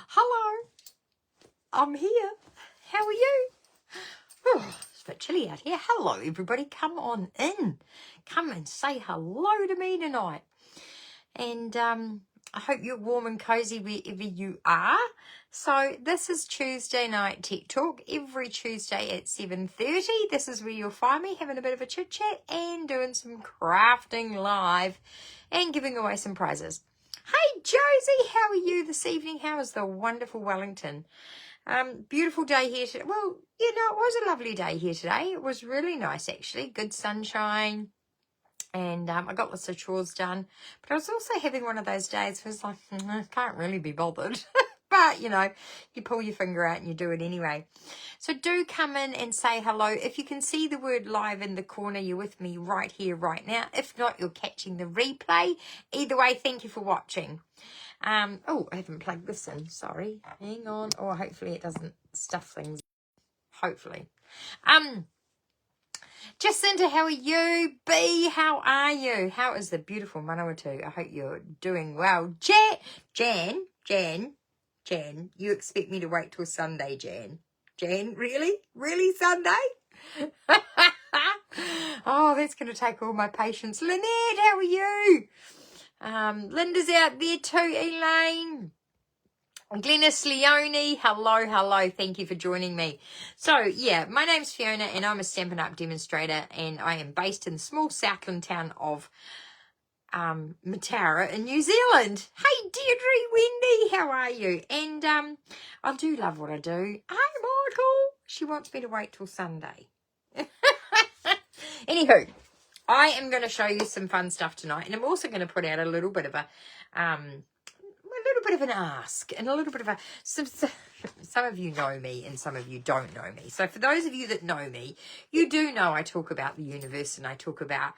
Hello, I'm here. How are you? Oh, it's a bit chilly out here. Hello, everybody. Come on in. Come and say hello to me tonight. And I hope you're warm and cozy wherever you are. So this is Tuesday Night Tech Talk. Every Tuesday at 7:30. This is where you'll find me having a bit of a chit chat and doing some crafting live and giving away some prizes. Hey Josie, how are you this evening? How is the wonderful Wellington? Beautiful day here today. Well, you know, it was a lovely day here today. It was really nice actually. Good sunshine. And I got lots of chores done. But I was also having one of those days where it's like, I can't really be bothered. But, you know, you pull your finger out and you do it anyway. So do come in and say hello. If you can see the word live in the corner, you're with me right here, right now. If not, you're catching the replay. Either way, thank you for watching. Oh, I haven't plugged this in. Sorry. Hang on. Oh, hopefully it doesn't stuff things. Hopefully. Jacinta, how are you? B, how are you? How is the beautiful Manawatu? I hope you're doing well. Jan, you expect me to wait till Sunday, Jan? Jan, really? Really Sunday? Oh, that's going to take all my patience. Lynette, how are you? Linda's out there too, Elaine. Glennis Leone, hello, thank you for joining me. So, yeah, my name's Fiona and I'm a Stampin' Up! Demonstrator and I am based in the small Southland town of Mataura in New Zealand. Hey, Deirdre, Wendy, how are you? And I do love what I do. Hi, Michael. She wants me to wait till Sunday. Anywho, I am going to show you some fun stuff tonight and I'm also going to put out a little bit of an ask and a little bit of a some of you know me and some of you don't know me. So for those of you that know me, you do know I talk about the universe and I talk about,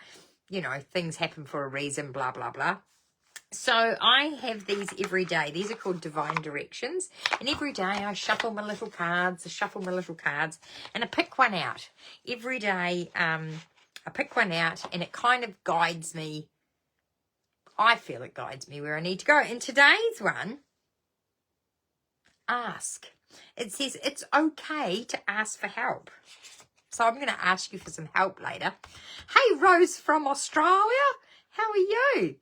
you know, things happen for a reason, blah blah blah. So I have these every day. These are called divine directions, and every day I shuffle my little cards, and I pick one out every day. I pick one out and it kind of guides me. I feel it guides me where I need to go. In today's one, ask. It says it's okay to ask for help. So I'm going to ask you for some help later. Hey, Rose from Australia. How are you?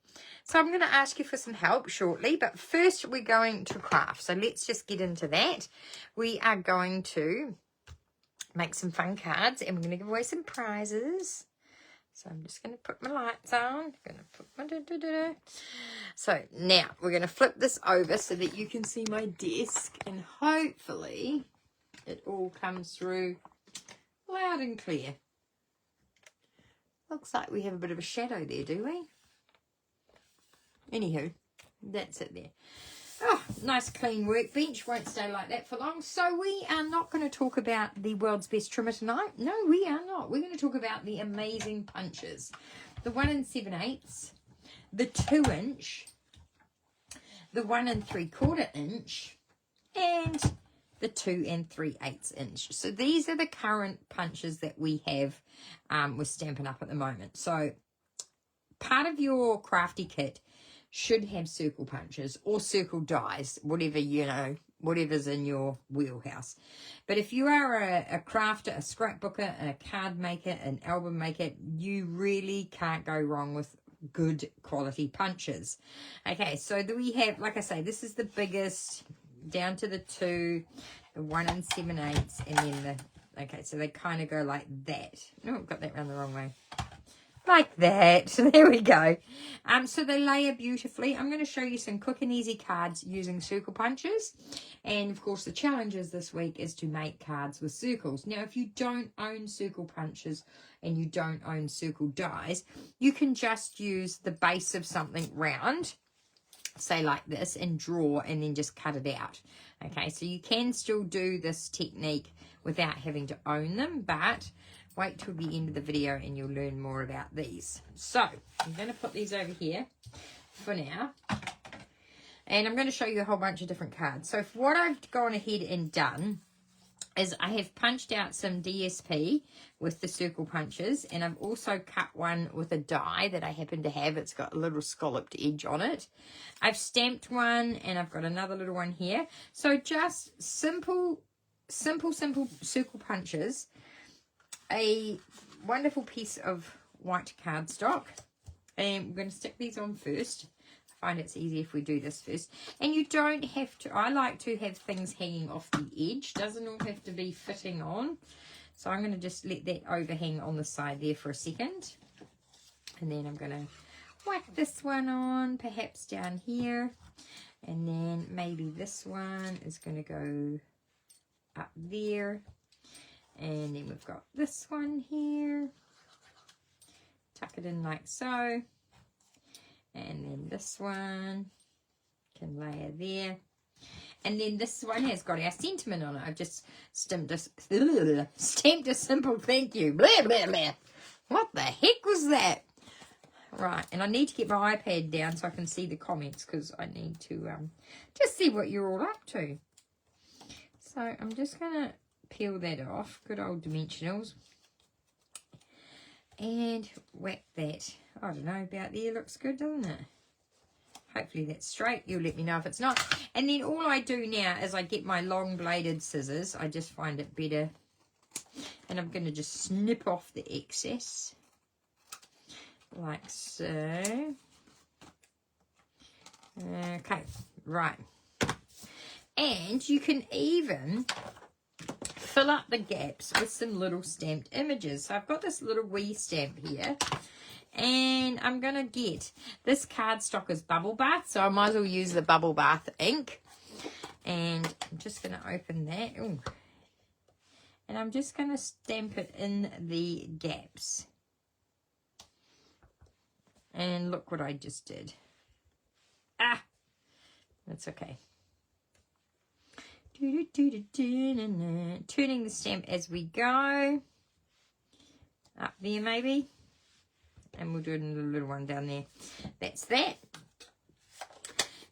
So I'm going to ask you for some help shortly. But first we're going to craft. So let's just get into that. We are going to make some fun cards. And we're going to give away some prizes. So I'm just going to put my lights on. So now we're going to flip this over so that you can see my desk. And hopefully it all comes through loud and clear. Looks like we have a bit of a shadow there, do we? Anywho, that's it there. Oh, nice clean workbench. Won't stay like that for long. So we are not going to talk about the world's best trimmer tonight. No, we are not. We're going to talk about the amazing punches. The 1 7/8, the 2-inch, the 1 3/4 inch, and the 2 3/8 inch. So these are the current punches that we have with Stampin' Up! At the moment. So part of your crafty kit should have circle punches or circle dies, whatever, you know, whatever's in your wheelhouse. But if you are a crafter, a scrapbooker, a card maker, an album maker, you really can't go wrong with good quality punches. Okay, so we have, like I say, this is the biggest, down to the 2, the 1 7/8, and then the, okay, so they kind of go like that. Oh, got that round the wrong way. Like that. There we go. So they layer beautifully. I'm going to show you some quick and easy cards using circle punches. And of course the challenges this week is to make cards with circles. Now if you don't own circle punches and you don't own circle dies, you can just use the base of something round, say like this, and draw and then just cut it out. Okay, so you can still do this technique without having to own them, but wait till the end of the video and you'll learn more about these. So I'm going to put these over here for now. And I'm going to show you a whole bunch of different cards. So what I've gone ahead and done is I have punched out some DSP with the circle punches, and I've also cut one with a die that I happen to have. It's got a little scalloped edge on it. I've stamped one, and I've got another little one here. So just simple circle punches, a wonderful piece of white cardstock, and we're going to stick these on first. I find it's easy if we do this first. And you don't have to, I like to have things hanging off the edge. Doesn't all have to be fitting on. So I'm going to just let that overhang on the side there for a second. And then I'm going to whack this one on, perhaps down here. And then maybe this one is going to go up there. And then we've got this one here. Tuck it in like so. And then this one can layer there. And then this one has got our sentiment on it. I've just stamped a simple thank you. Blah, blah, blah. What the heck was that? Right, and I need to get my iPad down so I can see the comments, because I need to just see what you're all up to. So I'm just going to peel that off. Good old dimensionals. And whack that. I don't know, about there. Looks good, doesn't it? Hopefully that's straight. You'll let me know if it's not. And then all I do now is I get my long bladed scissors. I just find it better. And I'm going to just snip off the excess. Like so. Okay, right. And you can even fill up the gaps with some little stamped images. So I've got this little wee stamp here. And I'm going to get, this cardstock is Bubble Bath, so I might as well use the Bubble Bath ink. And I'm just going to open that. Ooh. And I'm just going to stamp it in the gaps. And look what I just did. Ah! That's okay. Turning the stamp as we go. Up there maybe. And we'll do a little one down there. That's that.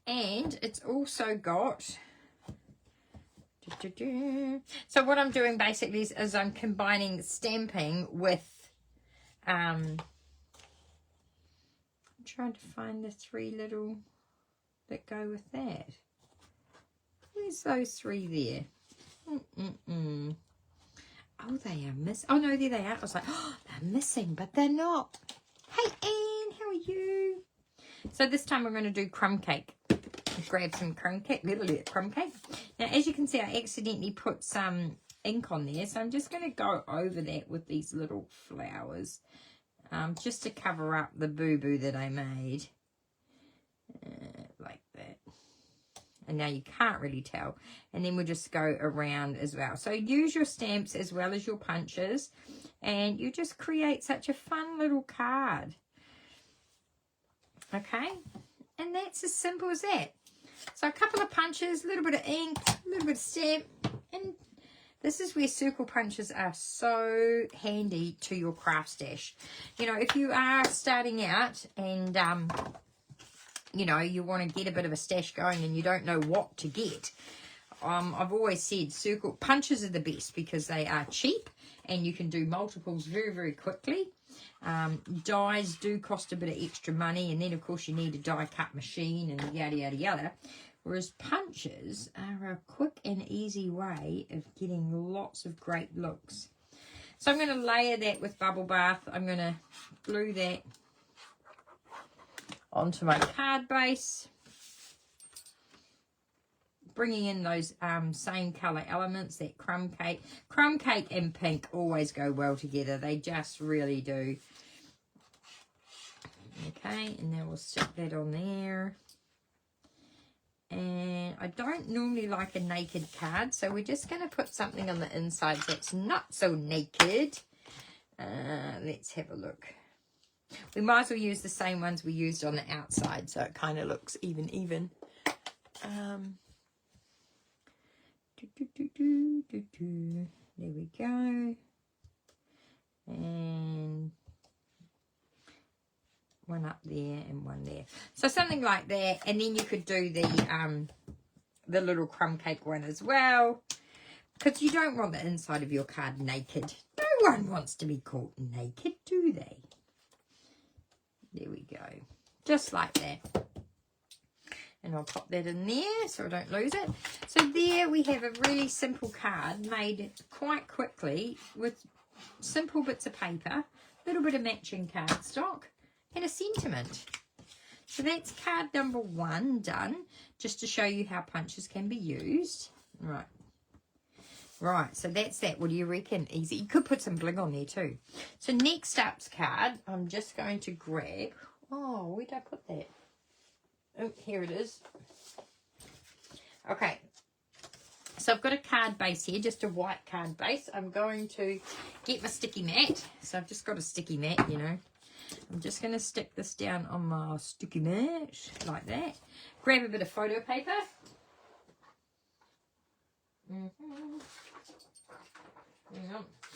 And it's also got... So what I'm doing basically is I'm combining stamping with... I'm trying to find the three little that go with that. Where's those three there? Oh, they are missing. Oh, no, there they are. I was like, oh, they're missing, but they're not. Hey, Anne, how are you? So this time we're going to do crumb cake. Grab some crumb cake, little crumb cake. Now, as you can see, I accidentally put some ink on there, so I'm just going to go over that with these little flowers, just to cover up the boo-boo that I made, like that. And now you can't really tell. And then we'll just go around as well. So use your stamps as well as your punches. And you just create such a fun little card. Okay? And that's as simple as that. So a couple of punches, a little bit of ink, a little bit of stamp. And this is where circle punches are so handy to your craft stash. You know, if you are starting out and... you know, you want to get a bit of a stash going and you don't know what to get. I've always said circle punches are the best because they are cheap and you can do multiples very, very quickly. Dies do cost a bit of extra money, and then, of course, you need a die cut machine and yada, yada, yada. Whereas punches are a quick and easy way of getting lots of great looks. So I'm going to layer that with Bubble Bath. I'm going to glue that onto my card base, bringing in those same colour elements, that crumb cake. Crumb cake and pink always go well together. They just really do. Okay, and now we'll stick that on there. And I don't normally like a naked card, so we're just going to put something on the inside that's not so naked. Let's have a look. We might as well use the same ones we used on the outside, so it kind of looks even. There we go. And one up there and one there. So something like that. And then you could do the little crumb cake one as well. Because you don't want the inside of your card naked. No one wants to be caught naked, do they? There we go. Just like that. And I'll pop that in there so I don't lose it. So there we have a really simple card made quite quickly with simple bits of paper, a little bit of matching cardstock, and a sentiment. So that's card number 1 done, just to show you how punches can be used. Right. Right, so that's that. What do you reckon? Easy. You could put some bling on there too. So next up's card, I'm just going to grab... Oh, where did I put that? Oh, here it is. Okay. So I've got a card base here, just a white card base. I'm going to get my sticky mat. So I've just got a sticky mat, you know. I'm just going to stick this down on my sticky mat, like that. Grab a bit of photo paper.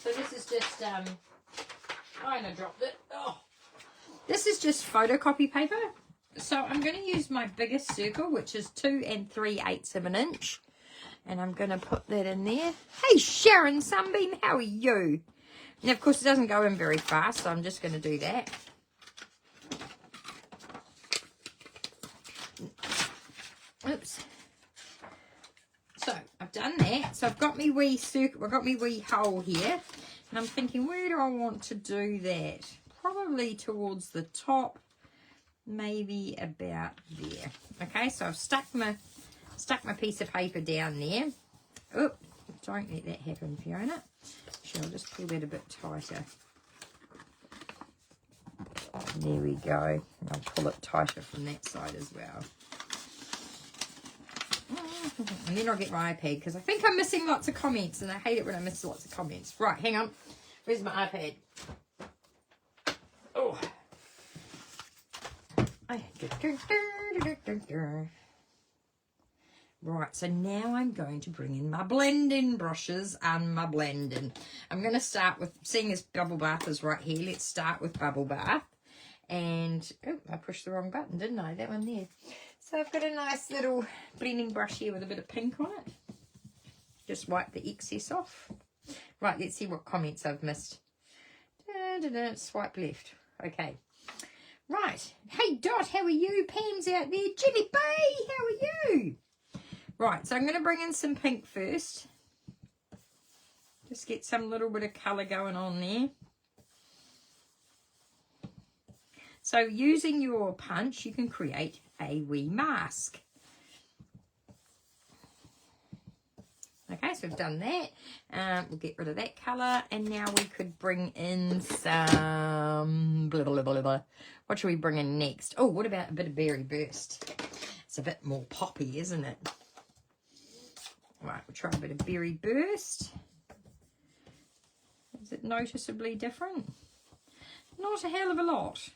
So this is just, I dropped it. Oh. This is just photocopy paper. So I'm going to use my biggest circle, which is 2 3/8 of an inch. And I'm going to put that in there. Hey, Sharon Sunbeam, how are you? And of course, it doesn't go in very fast, so I'm just going to do that. Oops. So I've done that. So I've got my wee circle, I've got my wee hole here. And I'm thinking, where do I want to do that? Probably towards the top, maybe about there. Okay, so I've stuck my piece of paper down there. Oh, don't let that happen, Fiona. Actually, I'll just pull that a bit tighter. There we go. I'll pull it tighter from that side as well. And then I'll get my iPad because I think I'm missing lots of comments and I hate it when I miss lots of comments. Right, hang on. Where's my iPad? Oh. Right, so now I'm going to bring in my blending brushes and my blending. I'm going to start with, seeing as Bubble Bath is right here, let's start with Bubble Bath. And, oh, I pushed the wrong button, didn't I? That one there. So I've got a nice little blending brush here with a bit of pink on it. Just wipe the excess off. Right, let's see what comments I've missed. Swipe left. Okay. Right. Hey, Dot, how are you? Pam's out there. Jimmy Bay, how are you? Right, so I'm going to bring in some pink first. Just get some little bit of colour going on there. So using your punch, you can create a wee mask. Okay, so we've done that. We'll get rid of that colour. And now we could bring in some... Blah, blah, blah, blah. What should we bring in next? Oh, what about a bit of Berry Burst? It's a bit more poppy, isn't it? Right, we'll try a bit of Berry Burst. Is it noticeably different? Not a hell of a lot.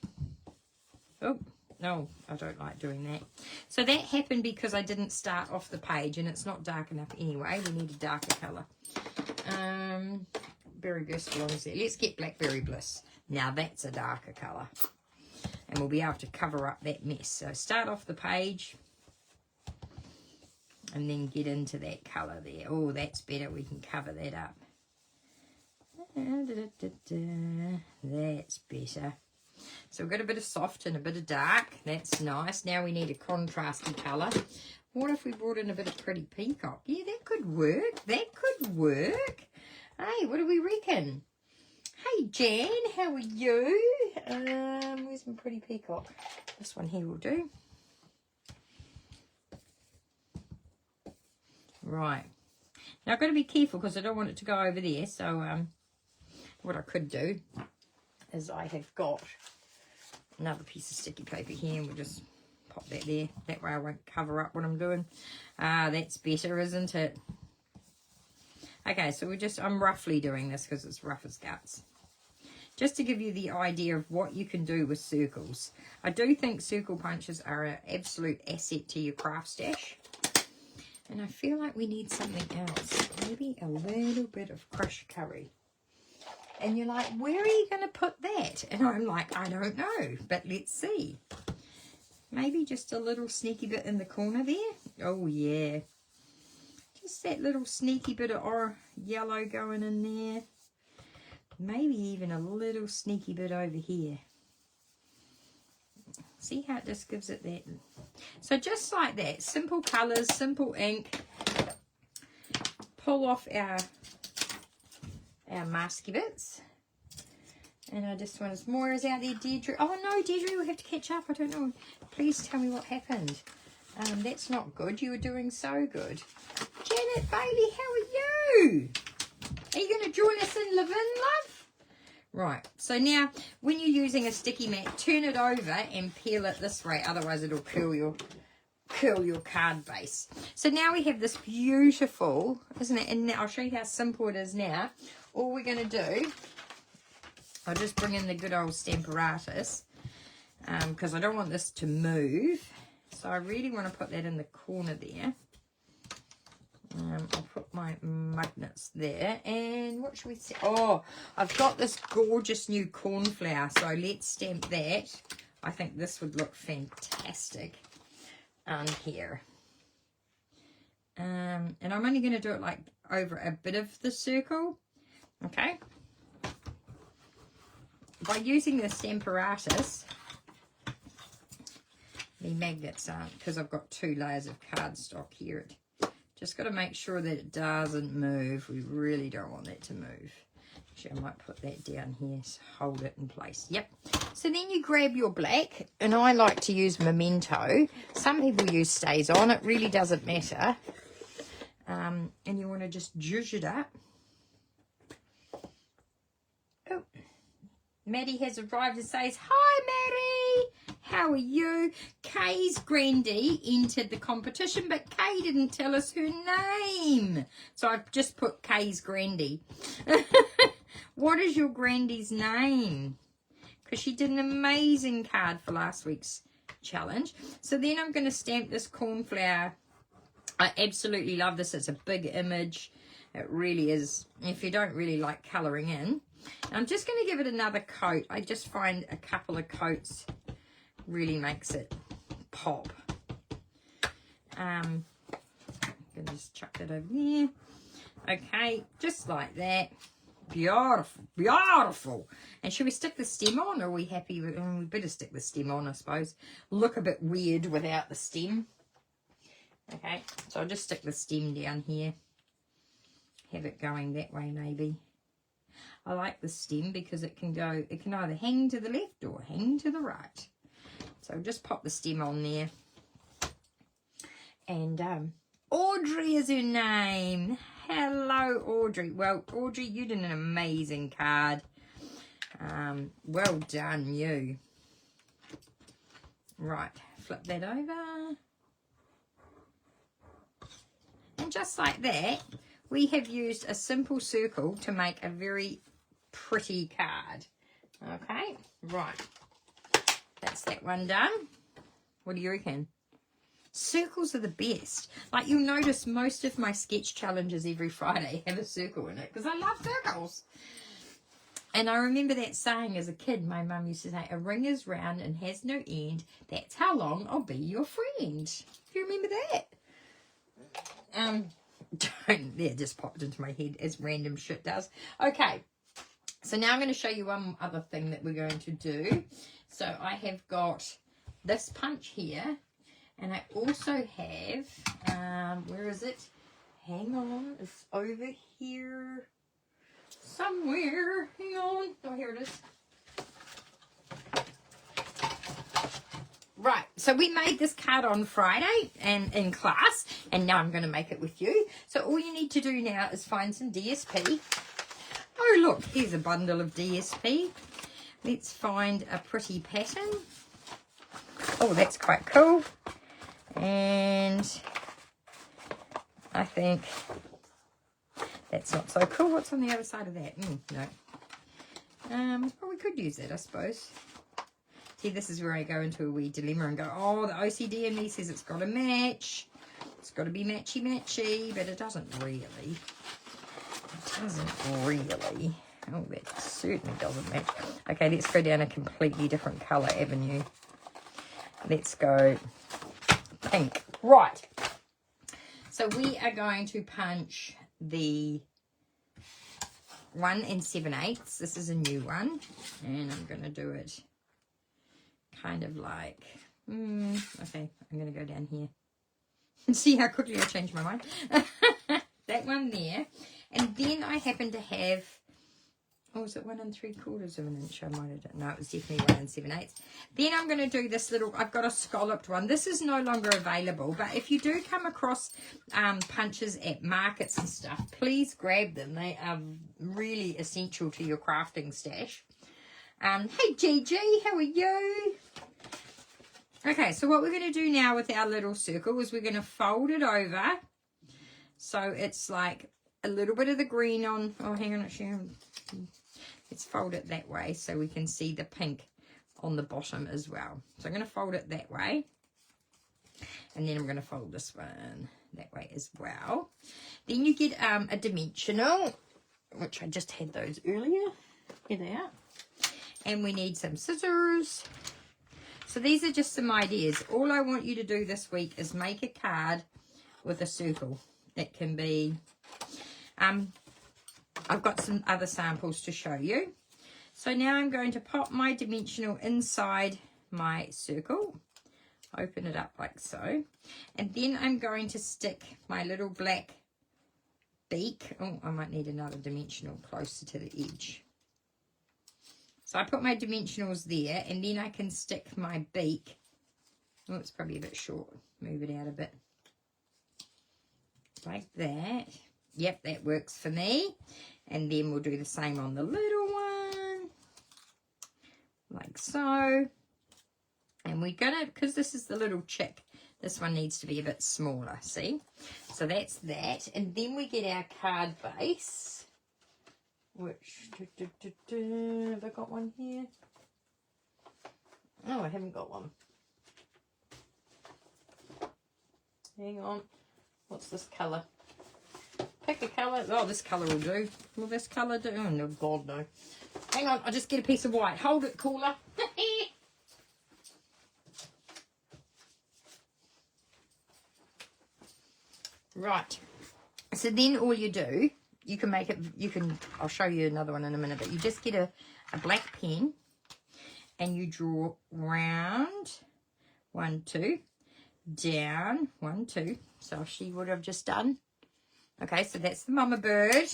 Oh, no, I don't like doing that. So that happened because I didn't start off the page and it's not dark enough anyway. We need a darker colour. Berry Burst belongs there. Let's get Blackberry Bliss. Now that's a darker colour. And we'll be able to cover up that mess. So start off the page and then get into that colour there. Oh, that's better. We can cover that up. That's better. So we've got a bit of soft and a bit of dark. That's nice. Now we need a contrasty colour. What if we brought in a bit of Pretty Peacock? Yeah, that could work. That could work. Hey, what do we reckon? Hey, Jan, how are you? Where's my Pretty Peacock? This one here will do. Right. Now I've got to be careful because I don't want it to go over there. So what I could do is I have got another piece of sticky paper here and we'll just pop that there. That way I won't cover up what I'm doing. That's better, isn't it? Okay, so I'm roughly doing this because it's rough as guts. Just to give you the idea of what you can do with circles. I do think circle punches are an absolute asset to your craft stash. And I feel like we need something else. Maybe a little bit of crushed curry. And you're like, where are you going to put that? And I'm like, I don't know, but let's see. Maybe just a little sneaky bit in the corner there. Oh, yeah. Just that little sneaky bit of yellow going in there. Maybe even a little sneaky bit over here. See how it just gives it that. So just like that, simple colours, simple ink. Pull off our masky bits. And I just want as more is out there, Deirdre. Oh no, Deirdre, we'll have to catch up. I don't know. Please tell me what happened. That's not good. You were doing so good. Janet Bailey, how are you? Are you going to join us in Live In, love? Right. So now, when you're using a sticky mat, turn it over and peel it this way. Otherwise, it'll curl your card base. So now we have this beautiful, isn't it? And now I'll show you how simple it is now. All we're going to do, I'll just bring in the good old Stamparatus because I don't want this to move. So I really want to put that in the corner there. I'll put my magnets there. And what should we say? Oh, I've got this gorgeous new cornflower. So let's stamp that. I think this would look fantastic on here. And I'm only going to do it like over a bit of the circle. Okay. By using the Stamparatus, the magnets aren't, because I've got 2 layers of cardstock here. Just got to make sure that it doesn't move. We really don't want that to move. Actually, I might put that down here, so hold it in place. Yep. So then you grab your black, and I like to use Memento. Some people use Stays On. It really doesn't matter. And you want to just zhuzh it up. Oh, Maddie has arrived and says, "Hi, Maddie. How are you?" Kay's granddie entered the competition, but Kay didn't tell us her name. So I've just put Kay's granddie. What is your granddie's name? Because she did an amazing card for last week's challenge. So then I'm going to stamp this cornflower. I absolutely love this. It's a big image. It really is. If you don't really like colouring in. I'm just going to give it another coat. I just find a couple of coats really makes it pop. I'm going to just chuck that over there. Okay, just like that. Beautiful, beautiful. And should we stick the stem on, or are we happy with we better stick the stem on, I suppose. Look a bit weird without the stem. Okay, so I'll just stick the stem down here. Have it going that way maybe. I like the stem because it can either hang to the left or hang to the right. So just pop the stem on there. And Audrey is her name. Hello, Audrey. Well, Audrey, you did an amazing card. Well done, you. Right, flip that over. And just like that, we have used a simple circle to make a very pretty card. Okay, right. That's that one done. What do you reckon? Circles are the best. Like, you'll notice most of my sketch challenges every Friday have a circle in it because I love circles. And I remember that saying as a kid. My mum used to say, "A ring is round and has no end. That's how long I'll be your friend." Do you remember that? Yeah, just popped into my head as random shit does. Okay, so now I'm going to show you one other thing that we're going to do. So I have got this punch here, and I also have, where is it? Hang on, it's over here somewhere. Hang on. Oh, here it is. Right, so we made this card on Friday and in class, and now I'm going to make it with you. So all you need to do now is find some DSP. Oh, look, here's a bundle of DSP. Let's find a pretty pattern. Oh, that's quite cool. And I think that's not so cool. What's on the other side of that? No. Well, we could use that, I suppose. See, this is where I go into a wee dilemma and go, oh, the OCD in me says it's got to match. It's got to be matchy-matchy, but it doesn't really. It doesn't really. Oh, that certainly doesn't match. Okay, let's go down a completely different colour avenue. Let's go pink. Right. So we are going to punch the 1 7/8. This is a new one, and I'm going to do it kind of like, okay, I'm going to go down here and see how quickly I change my mind. That one there, and then I happen to have, oh, is it 1 3/4 of an inch? I might have done, no, it was definitely 1 7/8. Then I'm going to do this little, I've got a scalloped one. This is no longer available, but if you do come across punches at markets and stuff, please grab them. They are really essential to your crafting stash. Hey Gigi, how are you? Okay, so what we're going to do now with our little circle is we're going to fold it over. So it's like a little bit of the green on, oh, hang on, actually, let's fold it that way so we can see the pink on the bottom as well. So I'm going to fold it that way. And then I'm going to fold this one that way as well. Then you get a dimensional, which I just had those earlier. Here they are. And we need some scissors. So these are just some ideas. All I want you to do this week is make a card with a circle. It can be, I've got some other samples to show you. So now I'm going to pop my dimensional inside my circle. Open it up like so. And then I'm going to stick my little black beak. Oh, I might need another dimensional closer to the edge. So I put my dimensionals there, and then I can stick my beak. Oh, it's probably a bit short. Move it out a bit. Like that. Yep, that works for me. And then we'll do the same on the little one. Like so. And we're going to, because this is the little chick, this one needs to be a bit smaller, see? So that's that. And then we get our card base. Which, have I got one here? Oh, I haven't got one. Hang on. What's this colour? Pick a colour. Oh, this colour will do. Will this colour do? Oh, no, God, no. Hang on, I'll just get a piece of white. Hold it, cooler. Right. So then all you do, you can make it, I'll show you another one in a minute, but you just get a black pen and you draw round, 1, 2, down, 1, 2. So I'll show you what I've just done. Okay, so that's the mama bird.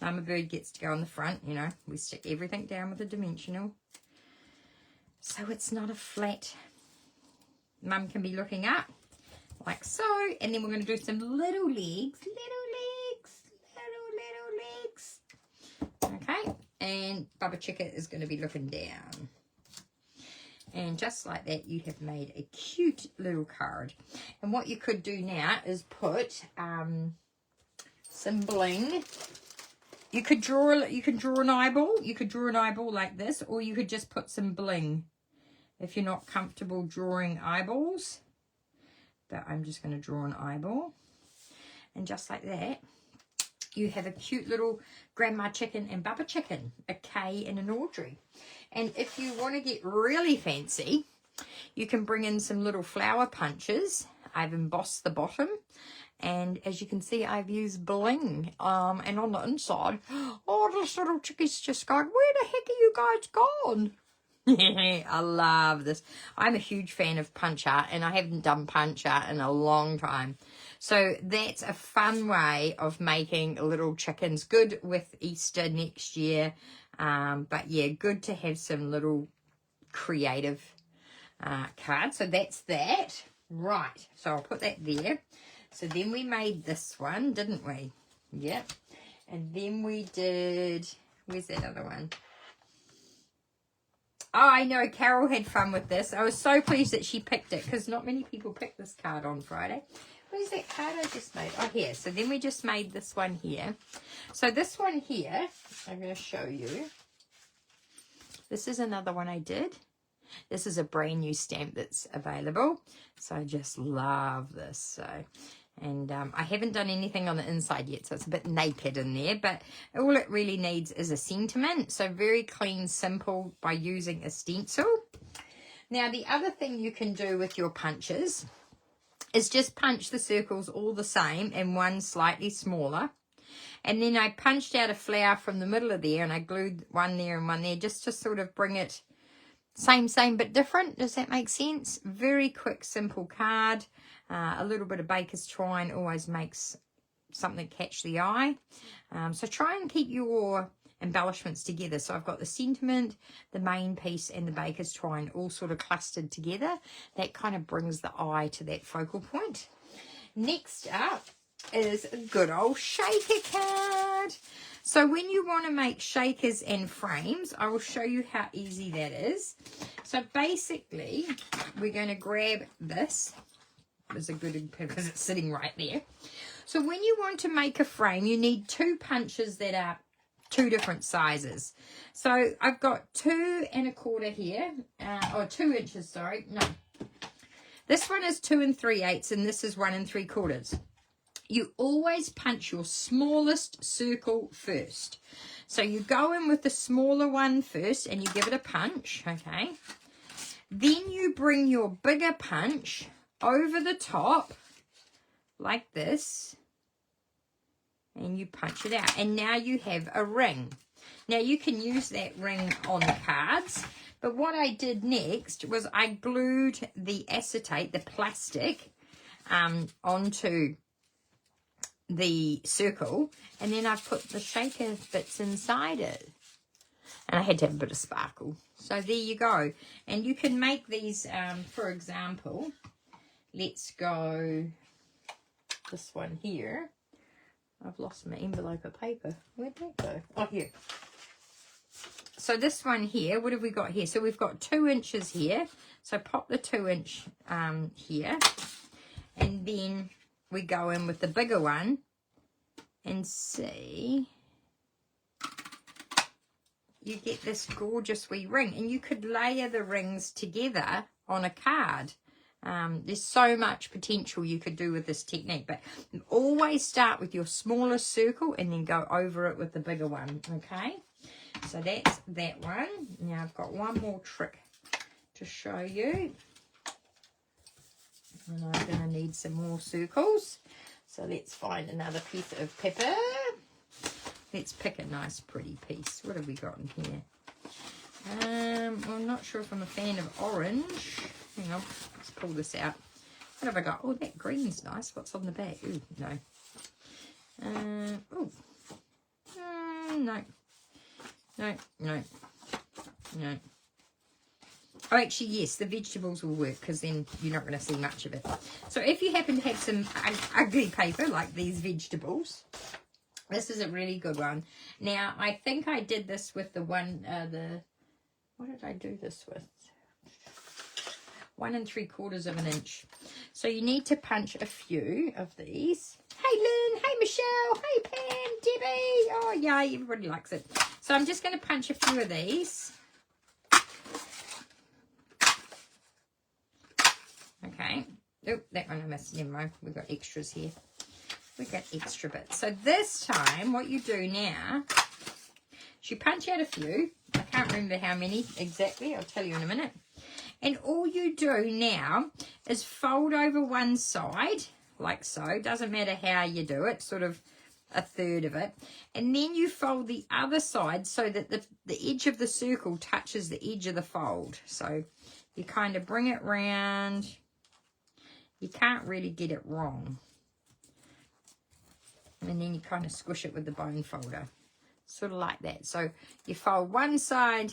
Mama bird gets to go on the front, you know. We stick everything down with a dimensional. So it's not a flat. Mum can be looking up, like so. And then we're going to do some little legs. Okay, and Bubba Chicken is going to be looking down. And just like that, you have made a cute little card. And what you could do now is put some bling. You can draw an eyeball. You could draw an eyeball like this, or you could just put some bling if you're not comfortable drawing eyeballs. But I'm just going to draw an eyeball. And just like that, you have a cute little Grandma Chicken and Bubba Chicken, a Kay and an Audrey. And if you want to get really fancy, you can bring in some little flower punches. I've embossed the bottom. And as you can see, I've used bling. And on the inside, oh, this little chickie's just going, where the heck are you guys gone? I love this. I'm a huge fan of punch art, and I haven't done punch art in a long time. So that's a fun way of making little chickens. Good with Easter next year. But yeah, good to have some little creative cards. So that's that. Right. So I'll put that there. So then we made this one, didn't we? Yep. And then we did, where's that other one? Oh, I know, Carol had fun with this. I was so pleased that she picked it, because not many people picked this card on Friday. Where's that card I just made? Oh, here. So then we just made this one here. So this one here, I'm going to show you. This is another one I did. This is a brand new stamp that's available. So I just love this. So, and I haven't done anything on the inside yet, so it's a bit naked in there. But all it really needs is a sentiment. So very clean, simple, by using a stencil. Now, the other thing you can do with your punches is just punch the circles all the same and one slightly smaller. And then I punched out a flower from the middle of there, and I glued one there and one there just to sort of bring it same but different. Does that make sense? Very quick, simple card. A little bit of baker's twine always makes something catch the eye. So try and keep your embellishments together. So I've got the sentiment, the main piece, and the baker's twine all sort of clustered together. That kind of brings the eye to that focal point. Next up is a good old shaker card. So when you want to make shakers and frames, I will show you how easy that is. So basically, we're going to grab this. There's a good because it's sitting right there. So when you want to make a frame, you need 2 punches that are 2 different sizes. So I've got 2 1/4 here, or 2 inches, sorry. No. This one is 2 3/8, and this is 1 3/4. You always punch your smallest circle first. So you go in with the smaller one first and you give it a punch, okay? Then you bring your bigger punch over the top like this and you punch it out. And now you have a ring. Now you can use that ring on the cards, but what I did next was I glued the acetate, the plastic, onto the circle, and then I put the shaker bits inside it, and I had to have a bit of sparkle. So there you go. And you can make these, for example, let's go this one here. I've lost my envelope of paper. Where'd that go? Oh, here. So this one here, what have we got here? So we've got 2 inches here. So pop the 2 inch here, and then we go in with the bigger one and see, you get this gorgeous wee ring, and you could layer the rings together on a card. There's so much potential you could do with this technique, but always start with your smallest circle and then go over it with the bigger one, okay? So that's that one. Now I've got one more trick to show you. And I'm going to need some more circles. So let's find another piece of paper. Let's pick a nice pretty piece. What have we got in here? I'm not sure if I'm a fan of orange. Hang on, let's pull this out. What have I got? Oh, that green's nice. What's on the back? Ooh, no. No. Oh, actually, yes, the vegetables will work because then you're not going to see much of it. So if you happen to have some ugly paper like these vegetables, this is a really good one. Now, I think I did this with the one, what did I do this with? 1 3/4 inch. So you need to punch a few of these. Hey, Lynn. Hey, Michelle. Hey, Pam. Debbie. Oh, yay. Everybody likes it. So I'm just going to punch a few of these. Okay. Oh, that one I missed. Never mind. We've got extras here. We got extra bits. So this time, what you do now is you punch out a few. I can't remember how many exactly. I'll tell you in a minute. And all you do now is fold over one side, like so. Doesn't matter how you do it, sort of a third of it. And then you fold the other side so that the edge of the circle touches the edge of the fold. So you kind of bring it round. You can't really get it wrong. And then you kind of squish it with the bone folder. Sort of like that. So you fold one side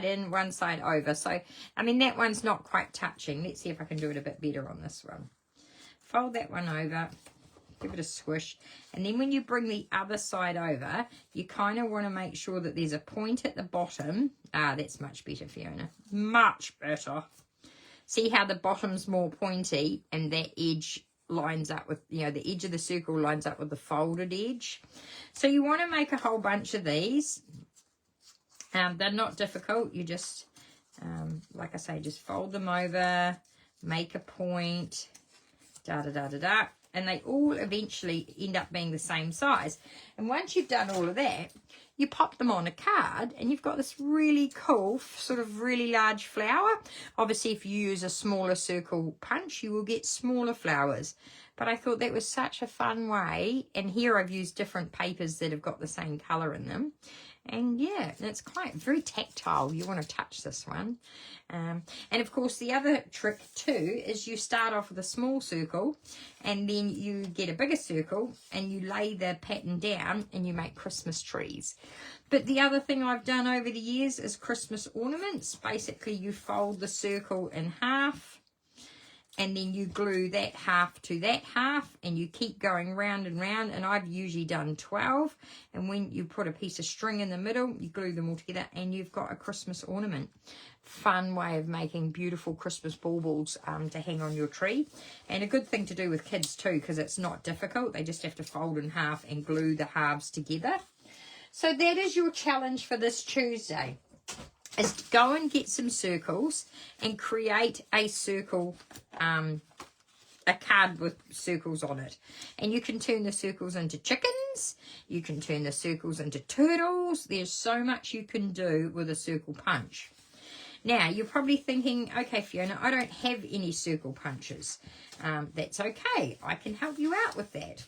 in, one side over. So, I mean, that one's not quite touching. Let's see if I can do it a bit better on this one. Fold that one over. Give it a squish. And then when you bring the other side over, you kind of want to make sure that there's a point at the bottom. Ah, that's much better, Fiona. Much better. See how the bottom's more pointy and that edge lines up with, you know, the edge of the circle lines up with the folded edge. So you want to make a whole bunch of these. They're not difficult. You just, like I say, just fold them over, make a point, da-da-da-da-da, and they all eventually end up being the same size. And once you've done all of that, you pop them on a card and you've got this really cool, sort of really large flower. Obviously, if you use a smaller circle punch, you will get smaller flowers. But I thought that was such a fun way. And here I've used different papers that have got the same colour in them. And yeah, it's quite very tactile. You want to touch this one. And of course, the other trick too is you start off with a small circle and then you get a bigger circle and you lay the pattern down and you make Christmas trees. But the other thing I've done over the years is Christmas ornaments. Basically, you fold the circle in half and then you glue that half to that half and you keep going round and round, and I've usually done 12, and when you put a piece of string in the middle, you glue them all together and you've got a Christmas ornament. Fun way of making beautiful Christmas baubles to hang on your tree, and a good thing to do with kids too, because it's not difficult. They just have to fold in half and glue the halves together. So that is your challenge for this Tuesday, is go and get some circles and create a circle, a card with circles on it. And you can turn the circles into chickens. You can turn the circles into turtles. There's so much you can do with a circle punch. Now, you're probably thinking, okay, Fiona, I don't have any circle punches. That's okay. I can help you out with that.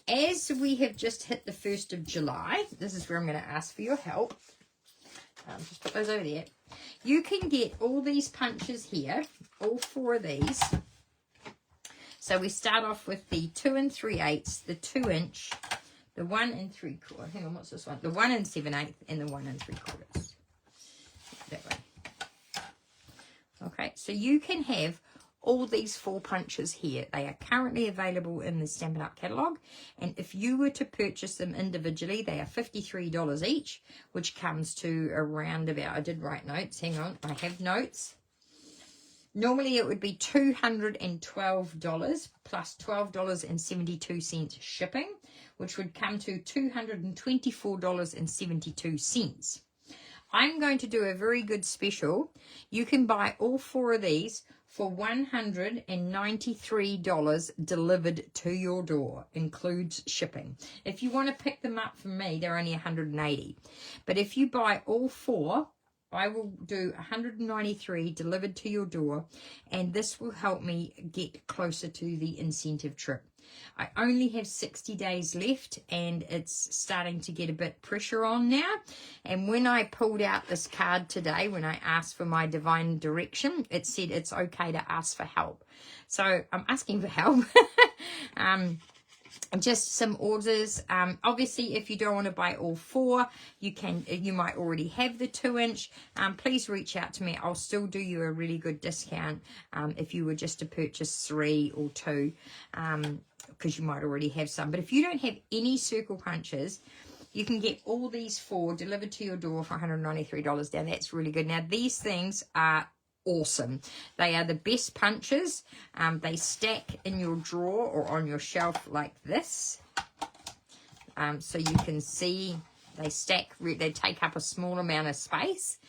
As we have just hit the 1st of July, this is where I'm going to ask for your help. Just put those over there. You can get all these punches here, all 4 of these. So we start off with the 2 3/8, the 2 inch, the 1 3/4. Hang on, what's this one? The 1 7/8 and the 1 3/4. That way. Okay, so you can have all these 4 punches here. They are currently available in the Stampin' Up! Catalogue, and if you were to purchase them individually, they are $53 each, which comes to around about, I did write notes, hang on, I have notes. Normally it would be $212 plus $12.72 shipping, which would come to $224.72. I'm going to do a very good special. You can buy all 4 of these for $193 delivered to your door, includes shipping. If you want to pick them up from me, they're only $180. But if you buy all 4, I will do $193 delivered to your door, and this will help me get closer to the incentive trip. I only have 60 days left, and it's starting to get a bit pressure on now. And when I pulled out this card today, when I asked for my divine direction, it said it's okay to ask for help. So I'm asking for help. Just some orders. Obviously, if you don't want to buy all 4, you might already have the 2 inch. Please reach out to me. I'll still do you a really good discount if you were just to purchase 3 or 2, because you might already have some. But if you don't have any circle punches, you can get all these 4 delivered to your door for $193. Now that's really good. Now these things are awesome. They are the best punches. They stack in your drawer or on your shelf like this. So you can see they stack, they take up a small amount of space.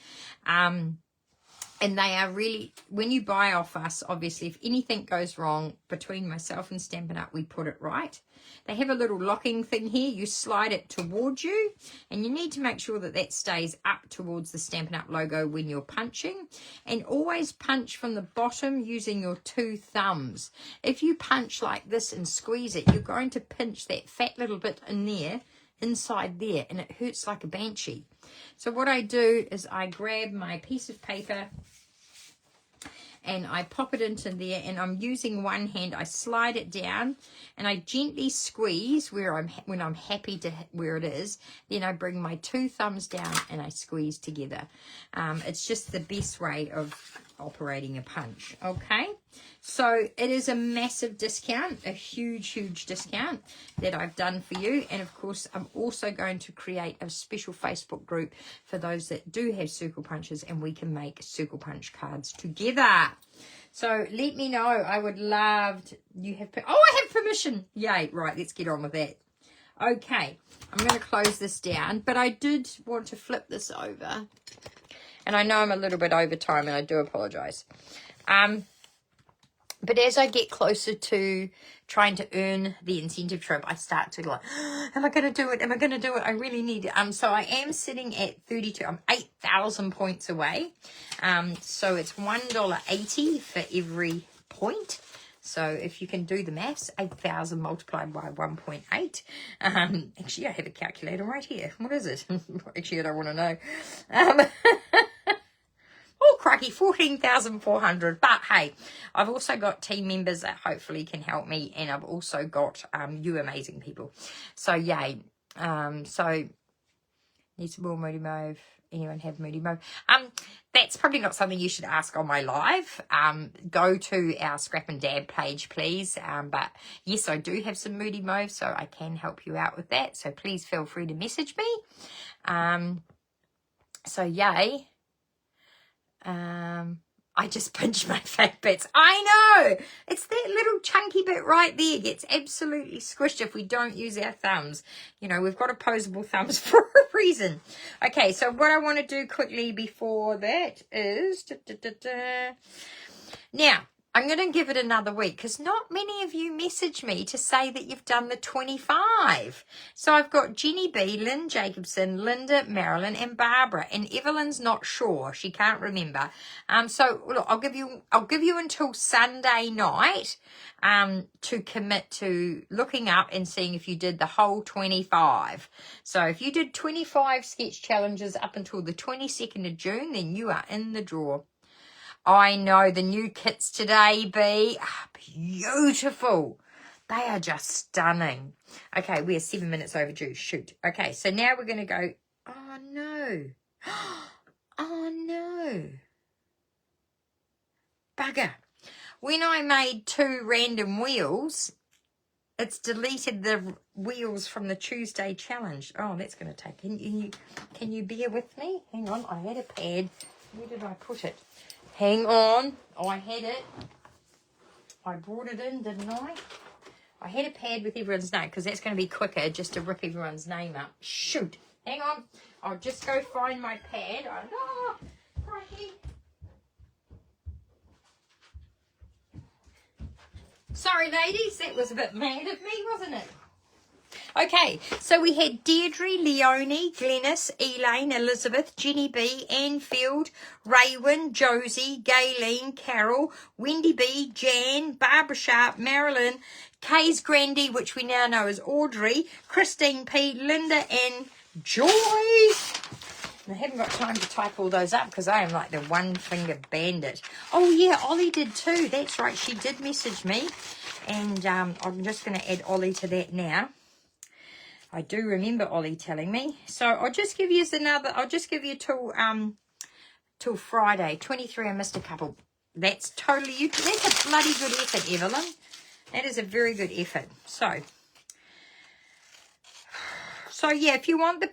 And they are really, when you buy off us, obviously, if anything goes wrong between myself and Stampin' Up, we put it right. They have a little locking thing here. You slide it towards you, and you need to make sure that that stays up towards the Stampin' Up logo when you're punching. And always punch from the bottom using your 2 thumbs. If you punch like this and squeeze it, you're going to pinch that fat little bit in there, inside there, and it hurts like a banshee. So what I do is I grab my piece of paper and I pop it into there, and I'm using one hand. I slide it down and I gently squeeze when I'm happy to where it is. Then I bring my 2 thumbs down and I squeeze together. It's just the best way of operating a punch. Okay, so it is a massive discount, a huge discount that I've done for you. And of course, I'm also going to create a special Facebook group for those that do have circle punches, and we can make circle punch cards together. So let me know. I would love to, I have permission. Yay. Right, let's get on with that. Okay, I'm going to close this down, but I did want to flip this over. And I know I'm a little bit over time, and I do apologize. But as I get closer to trying to earn the incentive trip, I start to like, am I going to do it? Am I going to do it? I really need it. So I am sitting at 32. I'm 8,000 points away. So it's $1.80 for every point. So if you can do the maths, 8,000 multiplied by 1.8. Actually, I have a calculator right here. What is it? Actually, I don't want to know. Oh, crikey, 14,400. But hey, I've also got team members that hopefully can help me. And I've also got you amazing people. So, yay. So, need some more Moody Mauve. Anyone have Moody Mauve? That's probably not something you should ask on my live. Go to our Scrap and Dab page, please. But yes, I do have some Moody Mauve, so I can help you out with that. So, please feel free to message me. So, yay. I just pinched my fat bits. I know! It's that little chunky bit right there gets absolutely squished if we don't use our thumbs. You know, we've got opposable thumbs for a reason. Okay, so what I want to do quickly before that is... Now, I'm going to give it another week because not many of you message me to say that you've done the 25. So I've got Jenny B, Lynn Jacobson, Linda, Marilyn, and Barbara. And Evelyn's not sure; she can't remember. So look, I'll give you until Sunday night to commit to looking up and seeing if you did the whole 25. So if you did 25 sketch challenges up until the 22nd of June, then you are in the draw. I know the new kits today, B, are beautiful. They are just stunning. Okay, we are 7 minutes overdue. Shoot. Okay, so now we're going to go. Oh, no. Oh, no. Bugger. When I made 2 random wheels, it's deleted the wheels from the Tuesday challenge. Oh, that's going to take... Can you bear with me? Hang on, I had a pad. Where did I put it? Hang on. Oh, I had it. I brought it in, didn't I? I had a pad with everyone's name because that's going to be quicker just to rip everyone's name up. Shoot. Hang on. I'll just go find my pad. Oh, crikey. Sorry, ladies. That was a bit mad of me, wasn't it? Okay, so we had Deirdre, Leonie, Glennis, Elaine, Elizabeth, Jenny B, Anfield, Raywin, Josie, Gayleen, Carol, Wendy B, Jan, Barbara Sharp, Marilyn, Kay's Grandy, which we now know as Audrey, Christine P, Linda, and Joy. I haven't got time to type all those up because I am like the one-finger bandit. Oh, yeah, Ollie did too. That's right, she did message me. And I'm just going to add Ollie to that now. I do remember Ollie telling me. So I'll just give you till Friday. 23, I missed a couple. That's totally, that's a bloody good effort, Evelyn. That is a very good effort. So yeah, if you want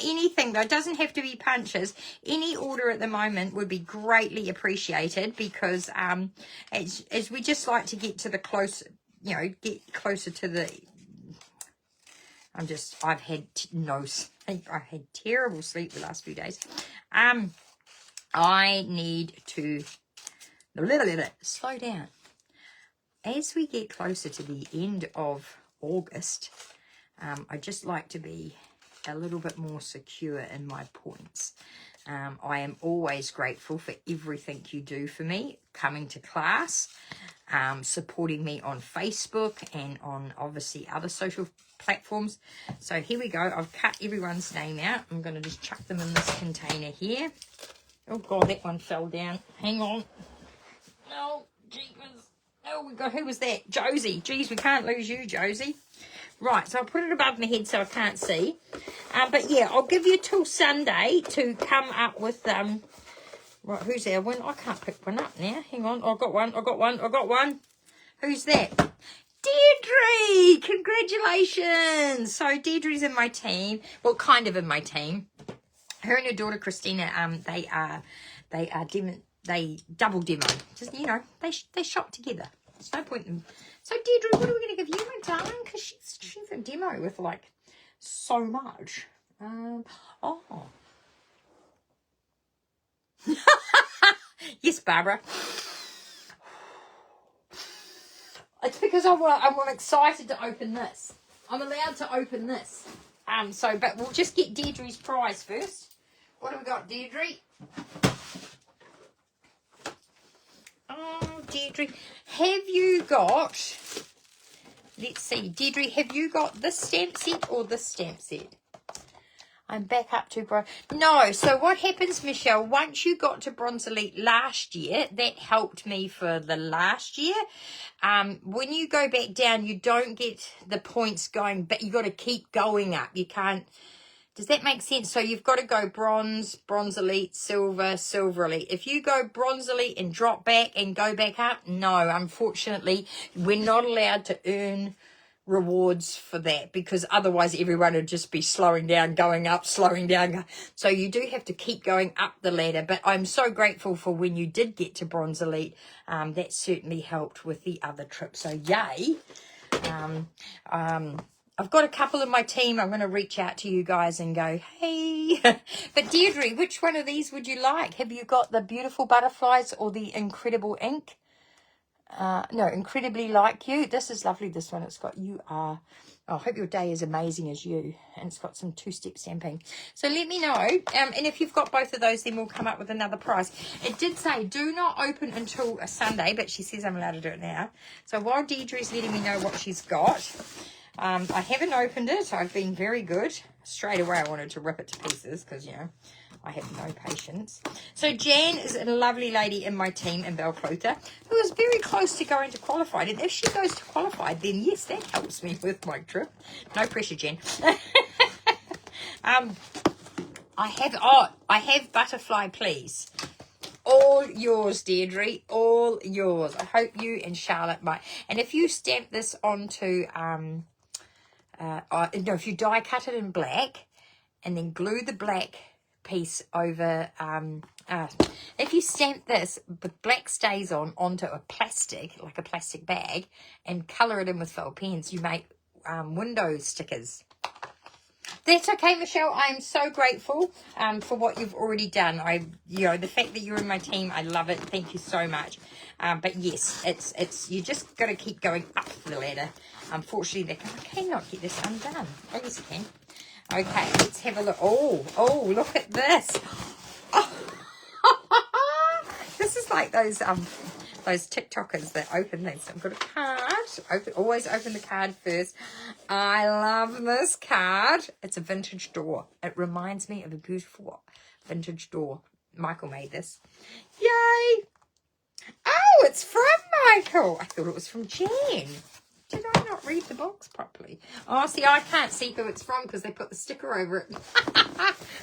anything though, it doesn't have to be punches. Any order at the moment would be greatly appreciated because as we just like to get to the get closer to the. I've had no sleep. I had terrible sleep the last few days. I need to slow down. As we get closer to the end of August, I just like to be a little bit more secure in my points. I am always grateful for everything you do for me, coming to class, supporting me on Facebook and on obviously other social platforms. So here we go. I've cut everyone's name out. I'm going to just chuck them in this container here. Oh God, that one fell down. Hang on. No, jeepers. Oh, who was that? Josie. Geez, we can't lose you, Josie. Right, so I'll put it above my head so I can't see. But yeah, I'll give you till Sunday to come up with right, who's our one? I can't pick one up now. Hang on. I got one. Who's that? Deirdre! Congratulations! So Deirdre's in my team. Well, kind of in my team. Her and her daughter Christina, they double demo. Just, they shop together. There's no point in. So Deirdre, what are we going to give you, my darling? Because she's a demo with like so much. Yes, Barbara. It's because I'm excited to open this. I'm allowed to open this. But we'll just get Deirdre's prize first. What have we got, Deirdre? Oh, Deirdre, have you got... Let's see, Deirdre, have you got this stamp set or this stamp set? I'm back up to bronze. No, so what happens, Michelle, once you got to Bronze Elite last year, that helped me for the last year. When you go back down, you don't get the points going, but you got to keep going up. You can't. Does that make sense? So you've got to go bronze, bronze elite, silver, silver elite. If you go bronze elite and drop back and go back up, no, unfortunately, we're not allowed to earn rewards for that, because otherwise everyone would just be slowing down, going up, slowing down. So you do have to keep going up the ladder. But I'm so grateful for when you did get to bronze elite. That certainly helped with the other trip. So yay. I've got a couple of my team. I'm going to reach out to you guys and go, hey. But Deirdre, which one of these would you like? Have you got the beautiful butterflies or the incredible ink? No, incredibly like you. This is lovely, this one. It's got you are. Oh, I hope your day is amazing as you. And it's got some two-step stamping. So let me know. And if you've got both of those, then we'll come up with another prize. It did say do not open until a Sunday, but she says I'm allowed to do it now. So while Deirdre's letting me know what she's got, I haven't opened it. I've been very good. Straight away I wanted to rip it to pieces because, you know, I have no patience. So Jan is a lovely lady in my team in Belclutha who is very close to going to qualified. And if she goes to qualified, then yes, that helps me with my trip. No pressure, Jen. I have butterfly, please. All yours, Deirdre. All yours. I hope you and Charlotte might. And if you stamp this onto, if you die cut it in black and then glue the black piece over, if you stamp this with black stays onto a plastic, like a plastic bag, and colour it in with felt pens, you make window stickers. That's okay, Michelle. I am so grateful for what you've already done. The fact that you're in my team, I love it. Thank you so much. But yes, it's you just got to keep going up the ladder. Unfortunately, I cannot get this undone. Oh, yes, I can. Okay, let's have a look. Oh, look at this. Oh. This is like those TikTokers that open things. I've got a card. Always open the card first. I love this card. It's a vintage door. It reminds me of a beautiful vintage door. Michael made this. Yay! Oh, it's from Michael. I thought it was from Jen. Did I not read the box properly? Oh, see, I can't see who it's from because they put the sticker over it.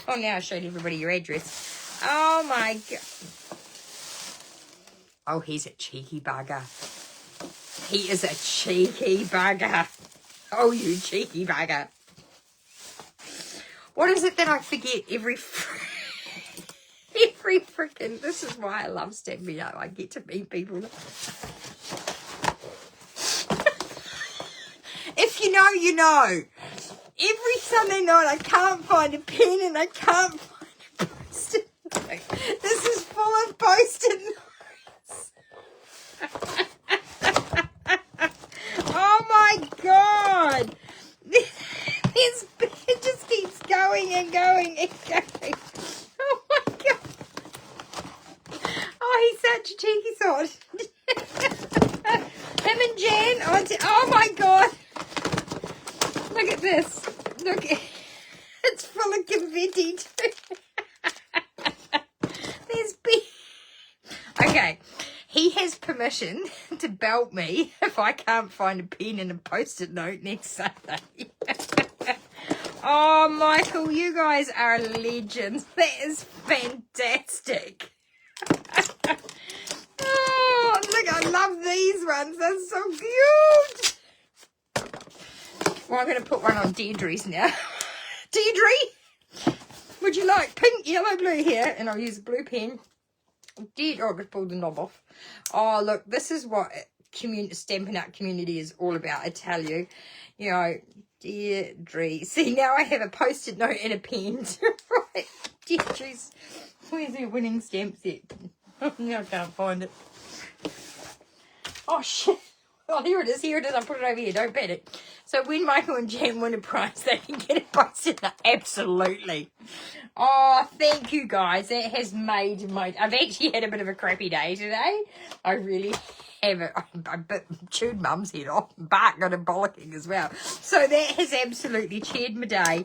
Oh, now I showed everybody your address. Oh, my God. Oh, he's a cheeky bugger. He is a cheeky bugger. Oh, you cheeky bugger. What is it that I forget every freaking... This is why I love stamping up. I get to meet people. If you know, you know. Every Sunday night I can't find a pen and I can't find a post-it note. This is full of post-it notes. Oh my God. It just keeps going and going and going. Oh my God. Oh, he's such a cheeky sod. Him and Jan. Oh my God. Look at this. Look, it's full of confetti too. There's bee. Okay, he has permission to belt me if I can't find a pen and a post-it note next Sunday. Oh, Michael, you guys are legends. That is fantastic. Oh, look, I love these ones. They're so cute. Well, I'm going to put one on Deirdre's now. Deirdre, would you like pink, yellow, blue here? And I'll use a blue pen. Deirdre, oh, I pulled the knob off. Oh, look, this is what Stampin' Up community is all about, I tell you. You know, Deirdre. See, now I have a post-it note and a pen. Right, Deirdre's. Where's your winning stamp set? I can't find it. Oh, shit. Oh, here it is. Here it is. I put it over here. Don't panic. So when Michael and Jan win a prize, they can get it posted. Absolutely. Oh, thank you, guys. That has made my... I've actually had a bit of a crappy day today. I really have. I bit chewed Mum's head off. Bart got him bollocking as well. So that has absolutely cheered my day.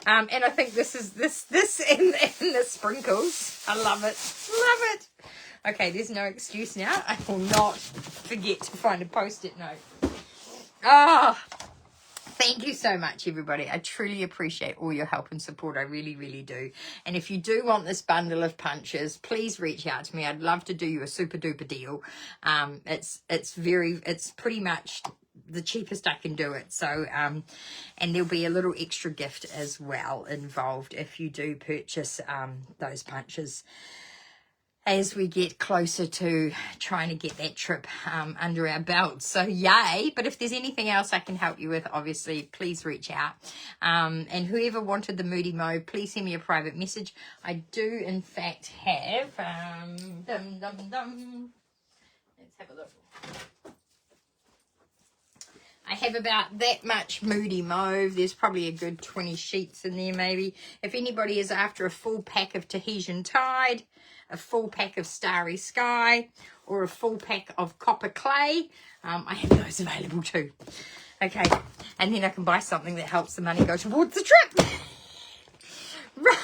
And I think this is this and the sprinkles. I love it. Love it. Okay, there's no excuse now. I will not forget to find a post-it note. Ah, thank you so much, everybody. I truly appreciate all your help and support. I really, really do. And if you do want this bundle of punches, please reach out to me. I'd love to do you a super duper deal. It's pretty much the cheapest I can do it. So, and there'll be a little extra gift as well involved if you do purchase those punches, as we get closer to trying to get that trip under our belt. So yay. But if there's anything else I can help you with, obviously, please reach out. And whoever wanted the Moody Mo, please send me a private message. I do, in fact, have... Let's have a look. I have about that much Moody Mauve. There's probably a good 20 sheets in there, maybe. If anybody is after a full pack of Tahitian Tide, a full pack of Starry Sky, or a full pack of Copper Clay, I have those available too. Okay, and then I can buy something that helps the money go towards the trip. Right.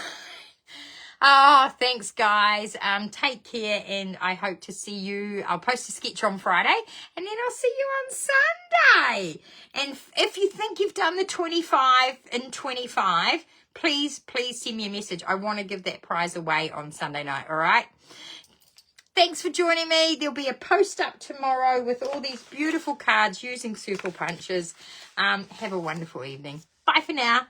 Ah, thanks, guys. Take care, and I hope to see you. I'll post a sketch on Friday, and then I'll see you on Sunday. And if you think you've done the 25 and 25, please send me a message. I want to give that prize away on Sunday night, all right? Thanks for joining me. There'll be a post up tomorrow with all these beautiful cards using circle punches. Have a wonderful evening. Bye for now.